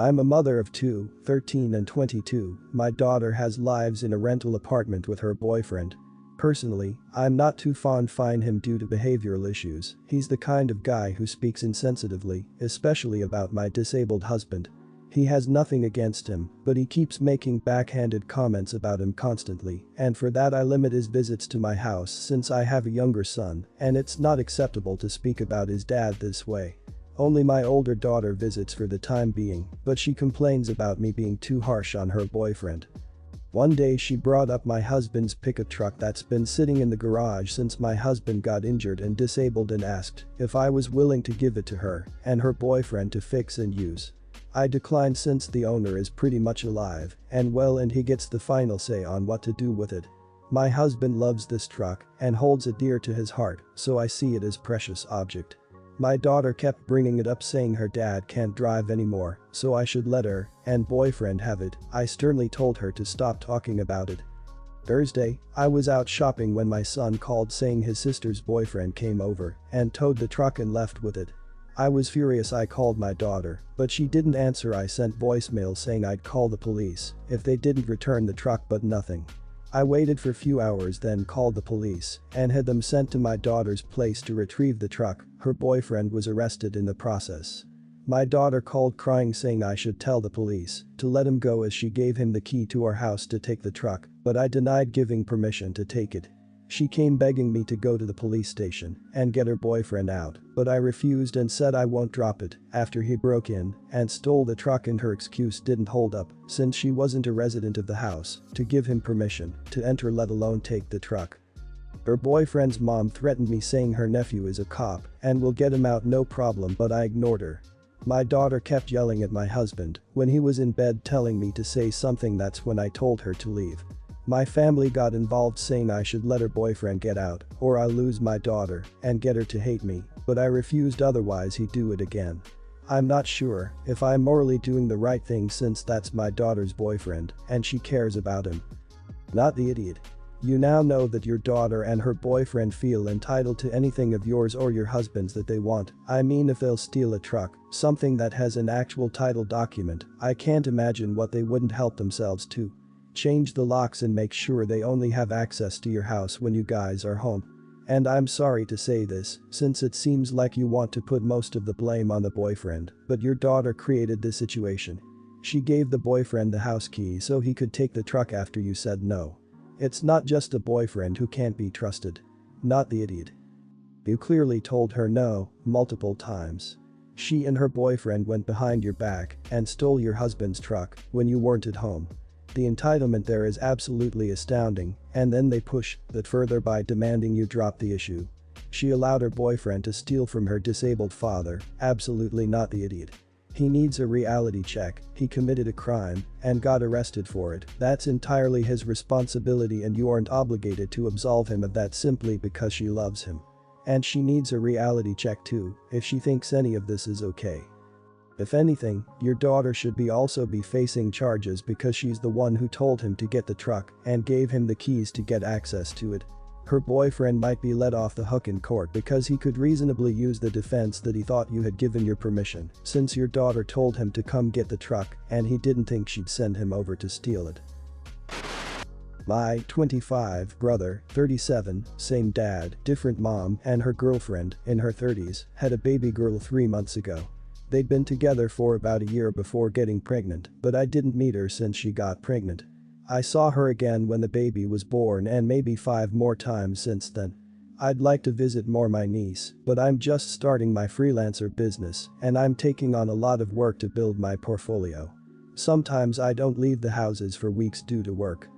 I'm a mother of two, 13 and 22. My daughter has lives in a rental apartment with her boyfriend. Personally, I'm not too fond of him due to behavioral issues. He's the kind of guy who speaks insensitively, especially about my disabled husband. He has nothing against him, but he keeps making backhanded comments about him constantly, and for that I limit his visits to my house since I have a younger son, and it's not acceptable to speak about his dad this way. Only my older daughter visits for the time being, but she complains about me being too harsh on her boyfriend. One day she brought up my husband's pickup truck that's been sitting in the garage since my husband got injured and disabled and asked if I was willing to give it to her and her boyfriend to fix and use. I declined since the owner is pretty much alive and well and he gets the final say on what to do with it. My husband loves this truck and holds it dear to his heart, so I see it as precious object. My daughter kept bringing it up saying her dad can't drive anymore, so I should let her and boyfriend have it. I sternly told her to stop talking about it. Thursday, I was out shopping when my son called saying his sister's boyfriend came over and towed the truck and left with it. I was furious. I called my daughter, but she didn't answer. I sent voicemail saying I'd call the police if they didn't return the truck, but nothing. I waited for a few hours, then called the police and had them sent to my daughter's place to retrieve the truck. Her boyfriend was arrested in the process. My daughter called crying saying I should tell the police to let him go as she gave him the key to our house to take the truck, but I denied giving permission to take it. She came begging me to go to the police station and get her boyfriend out, but I refused and said I won't drop it after he broke in and stole the truck, and her excuse didn't hold up since she wasn't a resident of the house to give him permission to enter, let alone take the truck. Her boyfriend's mom threatened me saying her nephew is a cop and will get him out no problem, but I ignored her. My daughter kept yelling at my husband when he was in bed telling me to say something. That's when I told her to leave. My family got involved saying I should let her boyfriend get out or I'll lose my daughter and get her to hate me, but I refused, otherwise he'd do it again. I'm not sure if I'm morally doing the right thing since that's my daughter's boyfriend and she cares about him. Not the idiot. You now know that your daughter and her boyfriend feel entitled to anything of yours or your husband's that they want. I mean, if they'll steal a truck, something that has an actual title document, I can't imagine what they wouldn't help themselves to. Change the locks and make sure they only have access to your house when you guys are home. And I'm sorry to say this, since it seems like you want to put most of the blame on the boyfriend, but your daughter created this situation. She gave the boyfriend the house key so he could take the truck after you said no. It's not just a boyfriend who can't be trusted. Not the idiot. You clearly told her no multiple times. She and her boyfriend went behind your back and stole your husband's truck when you weren't at home. The entitlement there is absolutely astounding, and then they push that further by demanding you drop the issue. She allowed her boyfriend to steal from her disabled father. Absolutely not the idiot. He needs a reality check. He committed a crime and got arrested for it. That's entirely his responsibility and you aren't obligated to absolve him of that simply because she loves him. And she needs a reality check too if she thinks any of this is okay. If anything, your daughter should also be facing charges because she's the one who told him to get the truck and gave him the keys to get access to it. Her boyfriend might be let off the hook in court because he could reasonably use the defense that he thought you had given your permission since your daughter told him to come get the truck and he didn't think she'd send him over to steal it. My 25 brother, 37, same dad, different mom, and her girlfriend, in her 30s, had a baby girl 3 months ago. They'd been together for about a year before getting pregnant, but I didn't meet her since she got pregnant. I saw her again when the baby was born and maybe 5 more times since then. I'd like to visit more my niece, but I'm just starting my freelancer business and I'm taking on a lot of work to build my portfolio. Sometimes I don't leave the houses for weeks due to work.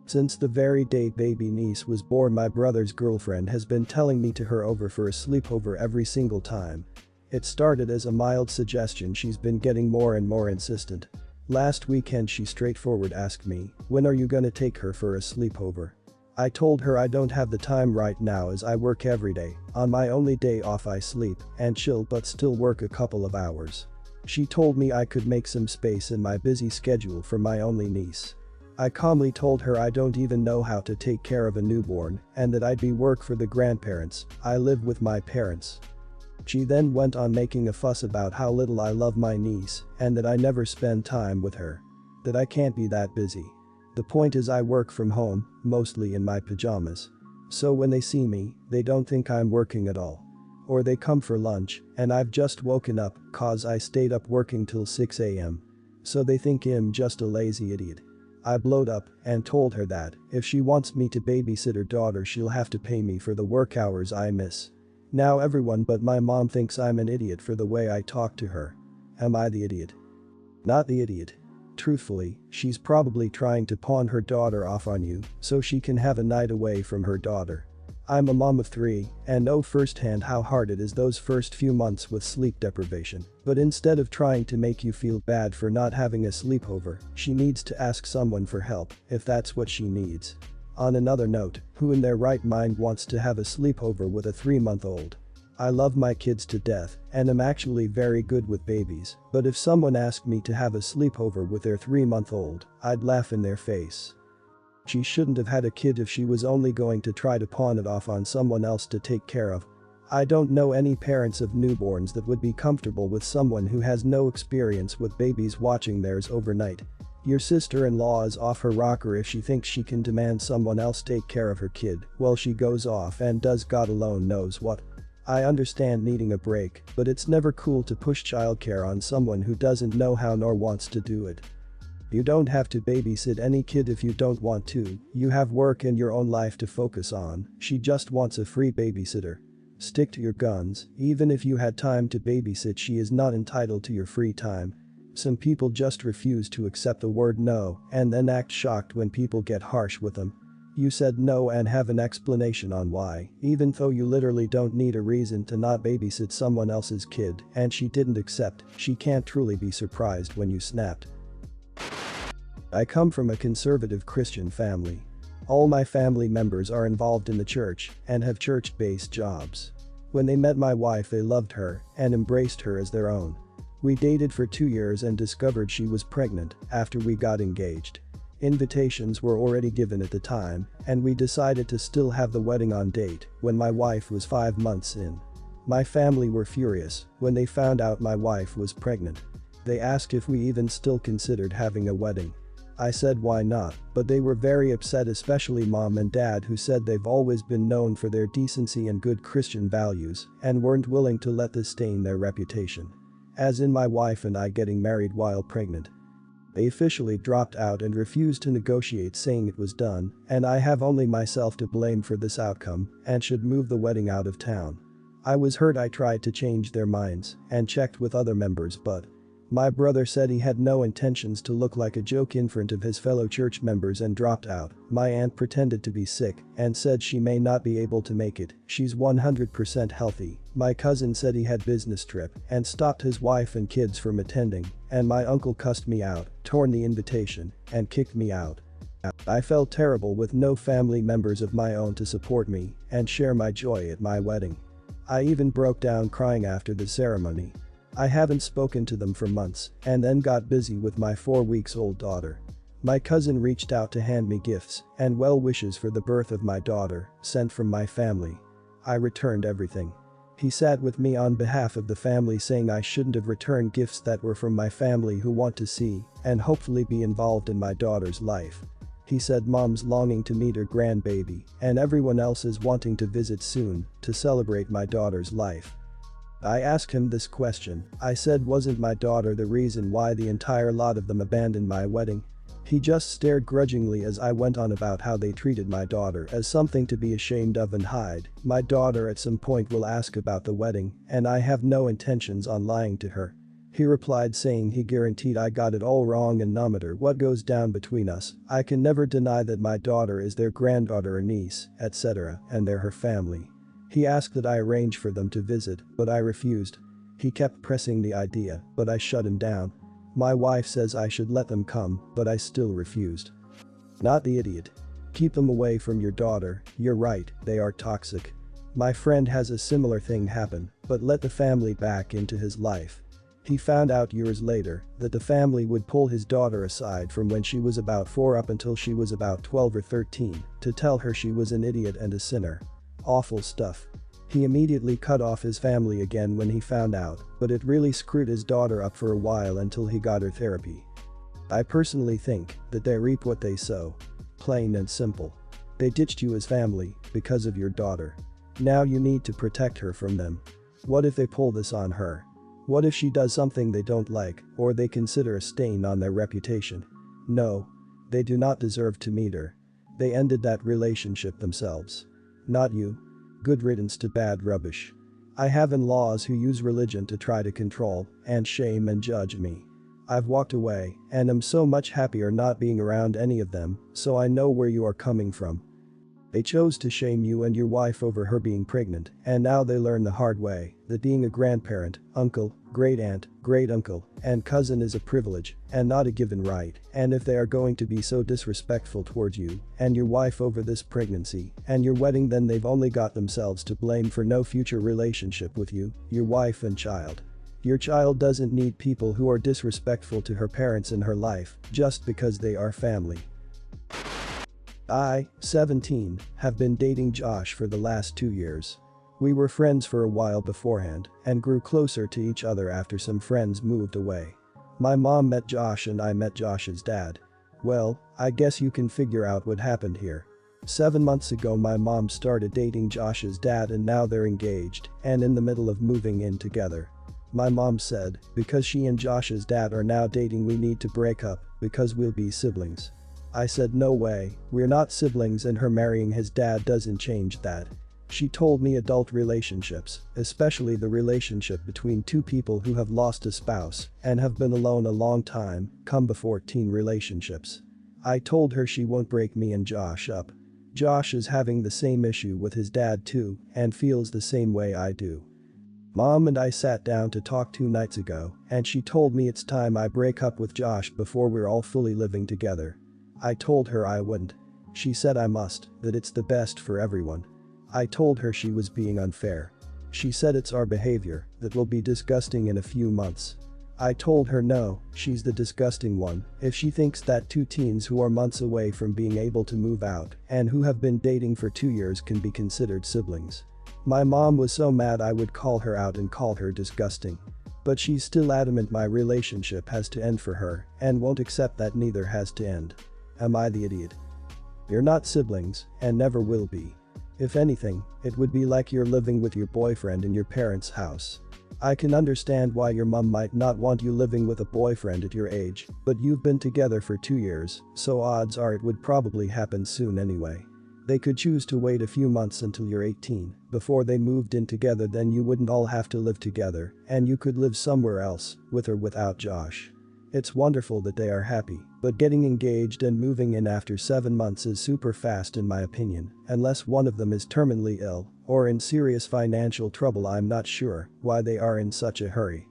Since the very day baby niece was born, my brother's girlfriend has been telling me to her over for a sleepover every single time. It started as a mild suggestion, she's been getting more and more insistent. Last weekend she straightforward asked me, when are you gonna take her for a sleepover? I told her I don't have the time right now as I work every day. On my only day off I sleep and chill but still work a couple of hours. She told me I could make some space in my busy schedule for my only niece. I calmly told her I don't even know how to take care of a newborn and that I'd be work for the grandparents. I live with my parents. She then went on making a fuss about how little I love my niece and that I never spend time with her. That I can't be that busy. The point is I work from home, mostly in my pajamas. So when they see me, they don't think I'm working at all. Or they come for lunch, and I've just woken up cause I stayed up working till 6 a.m. So they think I'm just a lazy idiot. I blowed up and told her that if she wants me to babysit her daughter she'll have to pay me for the work hours I miss. Now everyone but my mom thinks I'm an idiot for the way I talk to her. Am I the idiot? Not the idiot. Truthfully, she's probably trying to pawn her daughter off on you so she can have a night away from her daughter. I'm a mom of 3 and know firsthand how hard it is those first few months with sleep deprivation, but instead of trying to make you feel bad for not having a sleepover, she needs to ask someone for help if that's what she needs. On another note, who in their right mind wants to have a sleepover with a 3-month-old? I love my kids to death and am actually very good with babies, but if someone asked me to have a sleepover with their 3-month-old, I'd laugh in their face. She shouldn't have had a kid if she was only going to try to pawn it off on someone else to take care of. I don't know any parents of newborns that would be comfortable with someone who has no experience with babies watching theirs overnight. Your sister-in-law is off her rocker if she thinks she can demand someone else take care of her kid while she goes off and does God alone knows what. I understand needing a break, but it's never cool to push childcare on someone who doesn't know how nor wants to do it. You don't have to babysit any kid if you don't want to, you have work and your own life to focus on, she just wants a free babysitter. Stick to your guns, even if you had time to babysit she is not entitled to your free time. Some people just refuse to accept the word no and then act shocked when people get harsh with them. You said no and have an explanation on why, even though you literally don't need a reason to not babysit someone else's kid and she didn't accept, she can't truly be surprised when you snapped. I come from a conservative Christian family. All my family members are involved in the church and have church-based jobs. When they met my wife they loved her and embraced her as their own. We dated for 2 years and discovered she was pregnant after we got engaged. Invitations were already given at the time, and we decided to still have the wedding on date when my wife was 5 months in. My family were furious when they found out my wife was pregnant. They asked if we even still considered having a wedding. I said why not, but they were very upset, especially mom and dad, who said they've always been known for their decency and good Christian values and weren't willing to let this stain their reputation. As in my wife and I getting married while pregnant. They officially dropped out and refused to negotiate, saying it was done and I have only myself to blame for this outcome and should move the wedding out of town. I was hurt. I tried to change their minds and checked with other members, but my brother said he had no intentions to look like a joke in front of his fellow church members and dropped out. My aunt pretended to be sick and said she may not be able to make it, she's 100% healthy. My cousin said he had business trip and stopped his wife and kids from attending, and my uncle cussed me out, torn the invitation, and kicked me out. I felt terrible with no family members of my own to support me and share my joy at my wedding. I even broke down crying after the ceremony. I haven't spoken to them for months and then got busy with my 4-week-old daughter. My cousin reached out to hand me gifts and well wishes for the birth of my daughter, sent from my family. I returned everything. He sat with me on behalf of the family, saying I shouldn't have returned gifts that were from my family who want to see and hopefully be involved in my daughter's life. He said mom's longing to meet her grandbaby and everyone else is wanting to visit soon to celebrate my daughter's life. I asked him this question. I said, wasn't my daughter the reason why the entire lot of them abandoned my wedding? He just stared grudgingly as I went on about how they treated my daughter as something to be ashamed of and hide. My daughter at some point will ask about the wedding and I have no intentions on lying to her. He replied saying he guaranteed I got it all wrong and no matter what goes down between us, I can never deny that my daughter is their granddaughter or niece, etc., and they're her family. He asked that I arrange for them to visit, but I refused. He kept pressing the idea, but I shut him down. My wife says I should let them come, but I still refused. Not the idiot. Keep them away from your daughter, you're right, they are toxic. My friend has a similar thing happen, but let the family back into his life. He found out years later that the family would pull his daughter aside from when she was about 4 up until she was about 12 or 13 to tell her she was an idiot and a sinner. Awful stuff. He immediately cut off his family again when he found out, but it really screwed his daughter up for a while until he got her therapy. I personally think that they reap what they sow. Plain and simple. They ditched you as family because of your daughter. Now you need to protect her from them. What if they pull this on her? What if she does something they don't like or they consider a stain on their reputation? No. They do not deserve to meet her. They ended that relationship themselves. Not you. Good riddance to bad rubbish. I have in-laws who use religion to try to control and shame and judge me. I've walked away and am so much happier not being around any of them, so I know where you are coming from. They chose to shame you and your wife over her being pregnant, and now they learn the hard way that being a grandparent, uncle, great-aunt, great-uncle, and cousin is a privilege and not a given right, and if they are going to be so disrespectful towards you and your wife over this pregnancy and your wedding, then they've only got themselves to blame for no future relationship with you, your wife and child. Your child doesn't need people who are disrespectful to her parents in her life just because they are family. I, 17, have been dating Josh for the last 2 years. We were friends for a while beforehand and grew closer to each other after some friends moved away. My mom met Josh and I met Josh's dad. Well, I guess you can figure out what happened here. 7 months ago my mom started dating Josh's dad and now they're engaged and in the middle of moving in together. My mom said, because she and Josh's dad are now dating, we need to break up because we'll be siblings. I said no way, we're not siblings and her marrying his dad doesn't change that. She told me adult relationships, especially the relationship between two people who have lost a spouse and have been alone a long time, come before teen relationships. I told her she won't break me and Josh up. Josh is having the same issue with his dad too and feels the same way I do. Mom and I sat down to talk 2 nights ago and she told me it's time I break up with Josh before we're all fully living together. I told her I wouldn't. She said I must, that it's the best for everyone. I told her she was being unfair. She said it's our behavior that will be disgusting in a few months. I told her no, she's the disgusting one if she thinks that 2 teens who are months away from being able to move out and who have been dating for 2 years can be considered siblings. My mom was so mad I would call her out and call her disgusting. But she's still adamant my relationship has to end for her and won't accept that neither has to end. Am I the idiot? You're not siblings and never will be. If anything, it would be like you're living with your boyfriend in your parents' house. I can understand why your mom might not want you living with a boyfriend at your age, but you've been together for 2 years, so odds are it would probably happen soon anyway. They could choose to wait a few months until you're 18 before they moved in together, then you wouldn't all have to live together and you could live somewhere else, with or without Josh. It's wonderful that they are happy, but getting engaged and moving in after 7 months is super fast in my opinion, unless one of them is terminally ill or in serious financial trouble. I'm not sure why they are in such a hurry.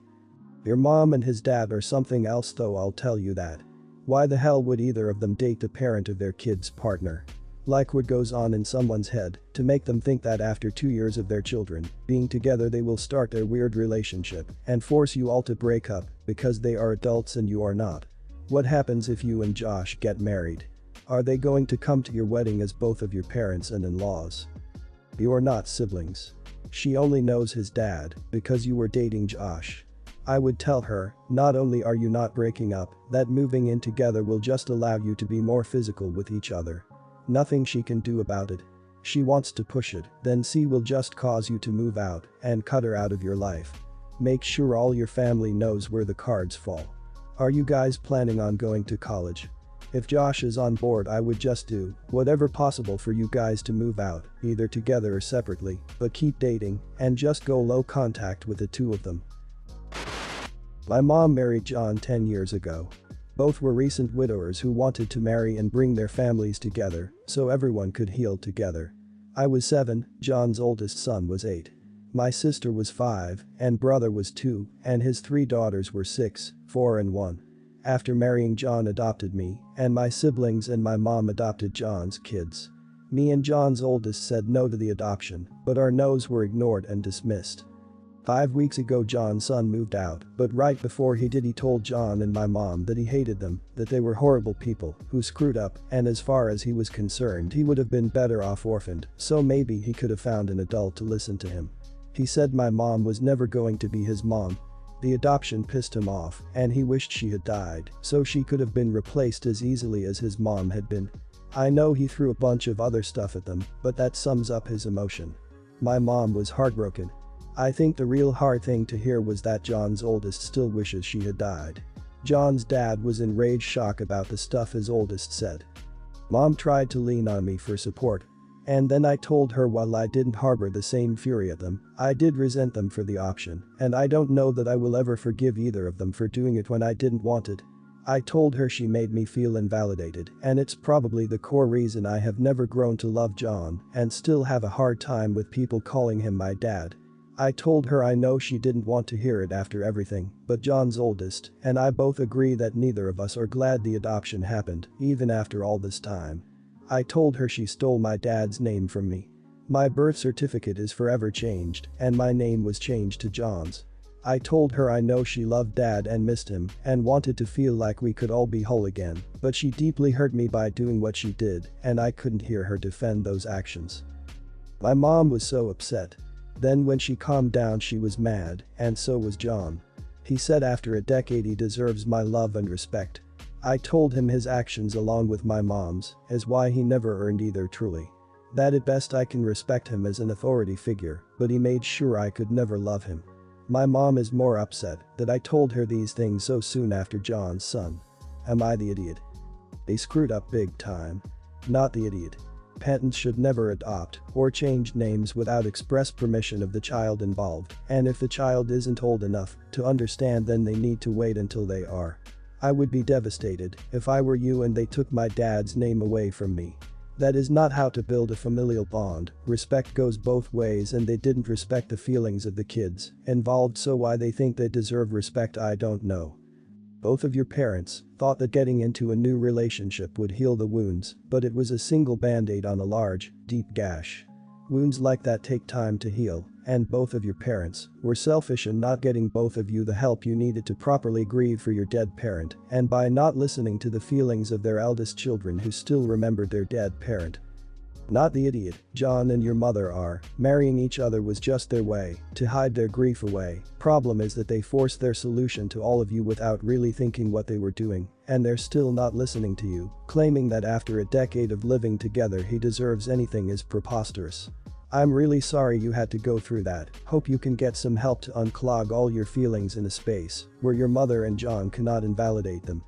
Your mom and his dad are something else though, I'll tell you that. Why the hell would either of them date the parent of their kid's partner? Like what goes on in someone's head to make them think that after 2 years of their children being together they will start their weird relationship and force you all to break up because they are adults and you are not? What happens if you and Josh get married? Are they going to come to your wedding as both of your parents and in-laws? You are not siblings. She only knows his dad because you were dating Josh. I would tell her, not only are you not breaking up, that moving in together will just allow you to be more physical with each other. Nothing she can do about it. She wants to push it, then C will just cause you to move out and cut her out of your life. Make sure all your family knows where the cards fall. Are you guys planning on going to college? If Josh is on board, I would just do whatever possible for you guys to move out, either together or separately, but keep dating and just go low contact with the 2 of them. My mom married John 10 years ago. Both were recent widowers who wanted to marry and bring their families together so everyone could heal together. I was 7, John's oldest son was 8. My sister was 5 and brother was 2 and his 3 daughters were 6, 4 and 1. After marrying John adopted me and my siblings and my mom adopted John's kids. Me and John's oldest said no to the adoption, but our no's were ignored and dismissed. 5 weeks ago John's son moved out, but right before he did he told John and my mom that he hated them, that they were horrible people who screwed up, and as far as he was concerned he would have been better off orphaned, so maybe he could have found an adult to listen to him. He said my mom was never going to be his mom. The adoption pissed him off, and he wished she had died, so she could have been replaced as easily as his mom had been. I know he threw a bunch of other stuff at them, but that sums up his emotion. My mom was heartbroken. I think the real hard thing to hear was that John's oldest still wishes she had died. John's dad was in rage shock about the stuff his oldest said. Mom tried to lean on me for support. And then I told her while I didn't harbor the same fury at them, I did resent them for the option, and I don't know that I will ever forgive either of them for doing it when I didn't want it. I told her she made me feel invalidated, and it's probably the core reason I have never grown to love John and still have a hard time with people calling him my dad. I told her I know she didn't want to hear it after everything, but John's oldest and I both agree that neither of us are glad the adoption happened, even after all this time. I told her she stole my dad's name from me. My birth certificate is forever changed, and my name was changed to John's. I told her I know she loved dad and missed him and wanted to feel like we could all be whole again, but she deeply hurt me by doing what she did, and I couldn't hear her defend those actions. My mom was so upset. Then when she calmed down she was mad, and so was John. He said after a decade he deserves my love and respect. I told him his actions along with my mom's is why he never earned either truly. That at best I can respect him as an authority figure, but he made sure I could never love him. My mom is more upset that I told her these things so soon after John's son. Am I the idiot? They screwed up big time. Not the idiot. Parents should never adopt or change names without express permission of the child involved, and if the child isn't old enough to understand then they need to wait until they are. I would be devastated if I were you and they took my dad's name away from me. That is not how to build a familial bond. Respect goes both ways and they didn't respect the feelings of the kids involved, so why they think they deserve respect I don't know. Both of your parents thought that getting into a new relationship would heal the wounds, but it was a single band-aid on a large, deep gash. Wounds like that take time to heal, and both of your parents were selfish in not getting both of you the help you needed to properly grieve for your dead parent and by not listening to the feelings of their eldest children who still remembered their dead parent. Not the idiot John and your mother are. Marrying each other was just their way to hide their grief away. Problem is that they forced their solution to all of you without really thinking what they were doing, and they're still not listening to you. Claiming that after a decade of living together he deserves anything is preposterous. I'm really sorry you had to go through that. Hope you can get some help to unclog all your feelings in a space where your mother and John cannot invalidate them.